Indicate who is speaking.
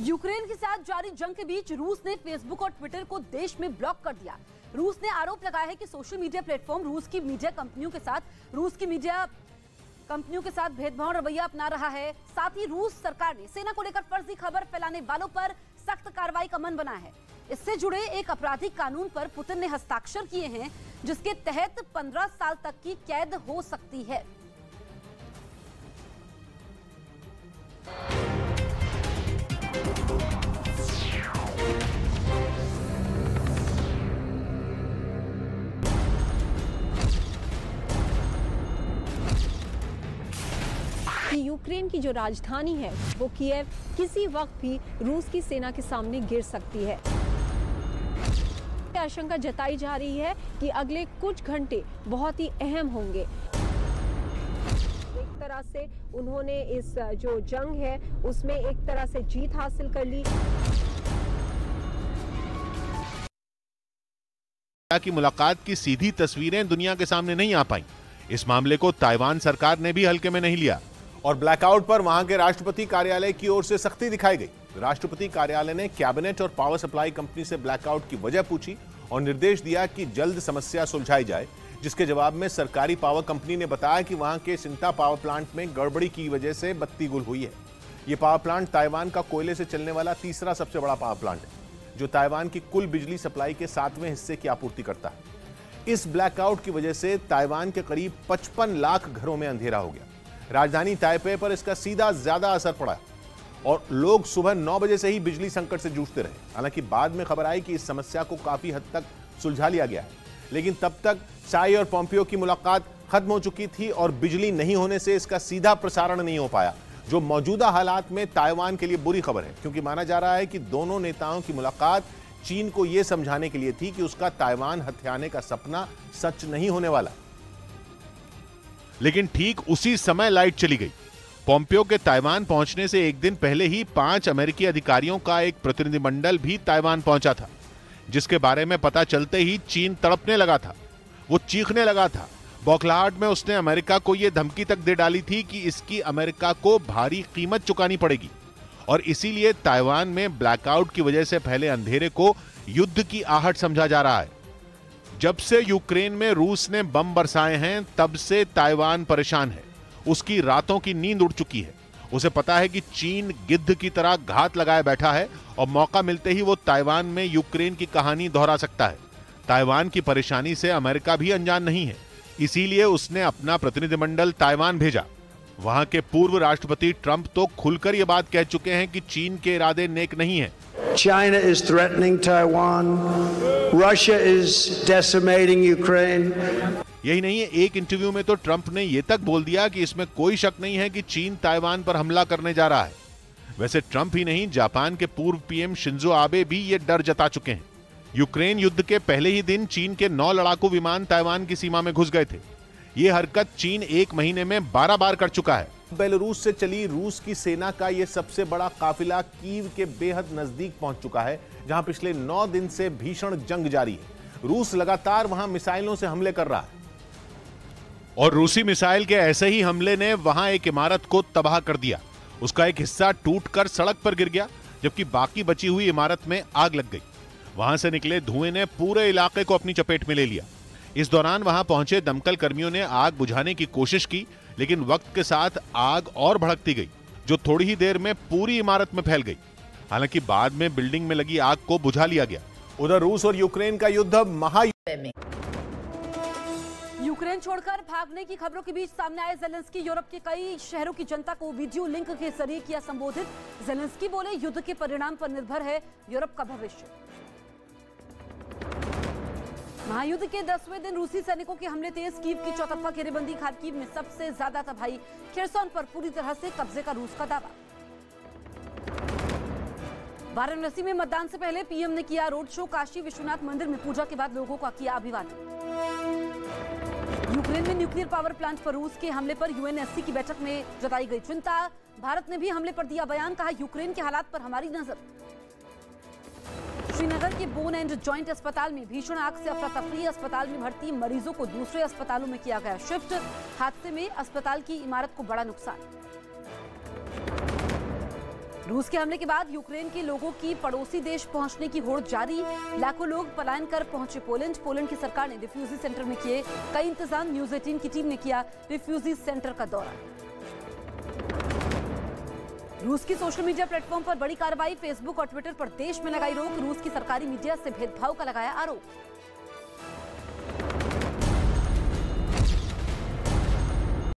Speaker 1: Ukraine के साथ जारी जंग के बीच रूस ने फेसबुक और ट्विटर को देश में ब्लॉक कर दिया। रूस ने आरोप लगाया है कि सोशल मीडिया प्लेटफॉर्म रूस की मीडिया कंपनियों के साथ भेदभाव रवैया अपना रहा है। साथ ही रूस सरकार ने सेना को लेकर फर्जी खबर फैलाने वालों पर सख्त कार्रवाई का मन बनाया है। इससे जुड़े एक आपराधिक कानून पर पुतिन ने हस्ताक्षर किए हैं, जिसके तहत 15 साल तक की कैद हो सकती है।
Speaker 2: यूक्रेन की जो राजधानी है वो कीव किसी वक्त भी रूस की सेना के सामने गिर सकती है। आशंका जताई जा रही है कि अगले कुछ घंटे बहुत ही अहम होंगे। एक तरह से उन्होंने इस जो जंग है उसमें एक तरह से जीत हासिल कर ली।
Speaker 3: की मुलाकात की सीधी तस्वीरें दुनिया के सामने नहीं आ पाई। इस मामले को ताइवान सरकार ने भी हल्के में नहीं लिया
Speaker 4: और ब्लैकआउट पर वहां के राष्ट्रपति कार्यालय की ओर से सख्ती दिखाई गई। राष्ट्रपति कार्यालय ने कैबिनेट और पावर सप्लाई कंपनी से ब्लैकआउट की वजह पूछी और निर्देश दिया कि जल्द समस्या सुलझाई जाए, जिसके जवाब में सरकारी पावर कंपनी ने बताया कि वहां के सिंटा पावर प्लांट में गड़बड़ी की वजह से बत्ती गुल हुई है। यह पावर प्लांट ताइवान का कोयले से चलने वाला तीसरा सबसे बड़ा पावर प्लांट है, जो ताइवान की कुल बिजली सप्लाई के 7वें हिस्से की आपूर्ति करता है। इस ब्लैकआउट की वजह से ताइवान के करीब 55 लाख घरों में अंधेरा हो गया। राजधानी ताइपे पर इसका सीधा ज्यादा असर पड़ा और लोग सुबह 9 बजे से ही बिजली संकट से जूझते रहे। हालांकि बाद में खबर आई कि इस समस्या को काफी हद तक सुलझा लिया गया है, लेकिन तब तक चाई और पोम्पियो की मुलाकात खत्म हो चुकी थी और बिजली नहीं होने से इसका सीधा प्रसारण नहीं हो पाया, जो मौजूदा हालात में ताइवान के लिए बुरी खबर है, क्योंकि माना जा रहा है कि दोनों नेताओं की मुलाकात चीन को यह समझाने के लिए थी कि उसका ताइवान हथियाने का सपना सच नहीं होने वाला।
Speaker 3: लेकिन ठीक उसी समय लाइट चली गई। पोम्पियो के ताइवान पहुंचने से एक दिन पहले ही 5 अमेरिकी अधिकारियों का एक प्रतिनिधिमंडल भी ताइवान पहुंचा था, जिसके बारे में पता चलते ही चीन तड़पने लगा था। वो चीखने लगा था। बौखलाहट में उसने अमेरिका को यह धमकी तक दे डाली थी कि इसकी अमेरिका को भारी कीमत चुकानी पड़ेगी और इसीलिए ताइवान में ब्लैकआउट की वजह से फैले अंधेरे को युद्ध की आहट समझा जा रहा है। जब से यूक्रेन में रूस ने बम बरसाए हैं, तब से ताइवान परेशान है। उसकी रातों की नींद उड़ चुकी है। उसे पता है कि चीन गिद्ध की तरह घात लगाए बैठा है और मौका मिलते ही वो ताइवान में यूक्रेन की कहानी दोहरा सकता है। ताइवान की परेशानी से अमेरिका भी अनजान नहीं है, इसीलिए उसने अपना प्रतिनिधिमंडल ताइवान भेजा। वहां के पूर्व राष्ट्रपति ट्रंप तो खुलकर यह बात कह चुके हैं कि चीन के इरादे नेक नहीं है।
Speaker 5: China is threatening Taiwan. Russia is decimating Ukraine.
Speaker 3: यही नहीं है, एक इंटरव्यू में तो ट्रंप ने यह तक बोल दिया कि इसमें कोई शक नहीं है कि चीन ताइवान पर हमला करने जा रहा है। वैसे ट्रंप ही नहीं, जापान के पूर्व पीएम शिंजो आबे भी ये डर जता चुके हैं। यूक्रेन युद्ध के पहले ही दिन चीन के 9 लड़ाकू विमान ताइवान की सीमा में घुस गए थे। ये हरकत चीन 1 महीने में 12 बार कर चुका है।
Speaker 4: बेलारूस से चली रूस की सेना का यह सबसे बड़ा काफिला कीव के बेहद नजदीक पहुंच चुका है, जहां पिछले 9 दिन से भीषण जंग जारी है। रूस लगातार वहां मिसाइलों से हमले कर रहा है
Speaker 3: और रूसी मिसाइल के ऐसे ही हमले ने वहां एक इमारत को तबाह कर दिया। उसका एक हिस्सा टूटकर सड़क पर गिर गया, जबकि बाकी बची हुई इमारत में आग लग गई। वहां से निकले धुएं ने पूरे इलाके को अपनी चपेट में ले लिया। इस दौरान वहां पहुंचे दमकल कर्मियों ने आग बुझाने की कोशिश की, लेकिन वक्त के साथ आग और भड़कती गई, जो थोड़ी ही देर में पूरी इमारत में फैल गई। हालांकि बाद में बिल्डिंग में लगी आग को बुझा लिया गया।
Speaker 4: उधर रूस और यूक्रेन का युद्ध महायुद्ध में।
Speaker 1: यूक्रेन छोड़कर भागने की खबरों के बीच सामने आए जेलेंस्की यूरोप के कई शहरों की जनता को वीडियो लिंक के जरिए किया संबोधित। जेलेंस्की बोले, युद्ध के परिणाम पर निर्भर है यूरोप का भविष्य। महायुद्ध के 10वें दिन रूसी सैनिकों के हमले तेज। कीव की चौतरफा घेरेबंदी, खार्किव में सबसे ज्यादा तबाही। खेरसोन पर पूरी तरह से कब्जे का रूस का दावा। वाराणसी में मतदान से पहले पीएम ने किया रोड शो। काशी विश्वनाथ मंदिर में पूजा के बाद लोगों का किया अभिवादन। यूक्रेन में न्यूक्लियर पावर प्लांट पर रूस के हमले पर यूएनएससी की बैठक में जताई गई चिंता। भारत ने भी हमले पर दिया बयान, कहा यूक्रेन के हालात पर हमारी नजर। श्रीनगर के बोन एंड जॉइंट अस्पताल में भीषण आग से अफरा तफरी। अस्पताल में भर्ती मरीजों को दूसरे अस्पतालों में किया गया शिफ्ट। हादसे में अस्पताल की इमारत को बड़ा नुकसान। रूस के हमले के बाद यूक्रेन के लोगों की पड़ोसी देश पहुंचने की होड़ जारी। लाखों लोग पलायन कर पहुंचे पोलैंड की सरकार ने रिफ्यूजी सेंटर में किए कई इंतजाम। न्यूज 18 की टीम ने किया रिफ्यूजी सेंटर का दौरा। रूस की सोशल मीडिया प्लेटफॉर्म पर बड़ी कार्रवाई। फेसबुक और ट्विटर पर देश में लगाई रोक। रूस की सरकारी मीडिया से भेदभाव का लगाया आरोप।